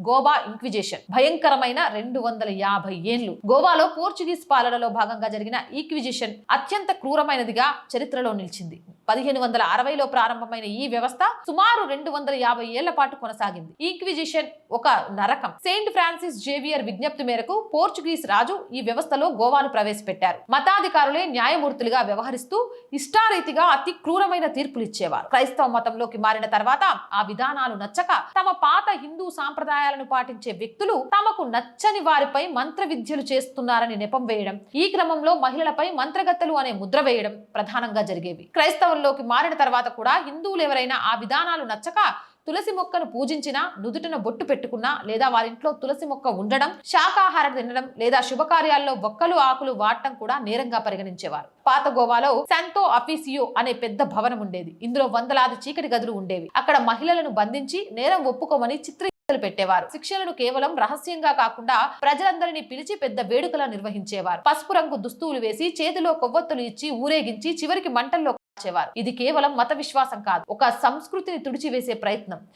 Goa inquisition భయంకరమైన 250 ఏళ్లు. గోవాలో పోర్చుగీస్ పాలనలో భాగంగా జరిగిన ఈక్విజిషన్ అత్యంత క్రూరమైనదిగా చరిత్రలో నిలిచింది. 1560లో ప్రారంభమైన ఈ వ్యవస్థ సుమారు 250 ఏళ్ల పాటు కొనసాగింది. ఈక్విజిషన్ ఒక నరకం. సెయింట్ ఫ్రాన్సిస్ జేవియర్ విజ్ఞప్తి మేరకు పోర్చుగీస్ రాజు ఈ వ్యవస్థలో గోవాను ప్రవేశపెట్టారు. మతాధికారులే న్యాయమూర్తులుగా వ్యవహరిస్తూ ఇష్టారీతిగా అతి క్రూరమైన తీర్పులు ఇచ్చేవారు. క్రైస్తవ మతంలోకి మారిన తర్వాత ఆ విధానాలు నచ్చక తమ పాత హిందూ సాంప్రదాయాలను పాటించే వ్యక్తులు తమకు నచ్చని వారిపై మంత్ర విద్యలు చేస్తున్నారని నెపం వేయడం, ఈ క్రమంలో మహిళలపై మంత్రగత్తెలు అనే ముద్ర వేయడం ప్రధానంగా జరిగేవి. క్రైస్తవంలోకి మారిన తర్వాత కూడా హిందువులు ఎవరైనా ఆ విధానాలు నచ్చక తులసి మొక్కను పూజించినా, నుదుటిన బొట్టు పెట్టుకున్నా, లేదా వారింట్లో తులసి మొక్క ఉండడం, శాకాహారం తినడం లేదా శుభకార్యాల్లో ఒక్కలు ఆకులు వాడటం కూడా నేరంగా పరిగణించేవారు. పాత గోవాలో శాంతో అఫీసియో అనే పెద్ద భవనం ఉండేది. ఇందులో వందలాది చీకటి గదులు ఉండేవి. అక్కడ మహిళలను బంధించి నేరం ఒప్పుకోమని పెట్టేవారు. శిక్షలను కేవలం రహస్యంగా కాకుండా ప్రజలందరినీ పిలిచి పెద్ద వేడుకలా నిర్వహించేవారు. పసుపు రంగు దుస్తువులు వేసి చేతిలో కొవ్వొత్తులు ఇచ్చి ఊరేగించి చివరికి మంటల్లో కాల్చేవారు. ఇది కేవలం మత విశ్వాసం కాదు, ఒక సంస్కృతిని తుడిచివేసే ప్రయత్నం.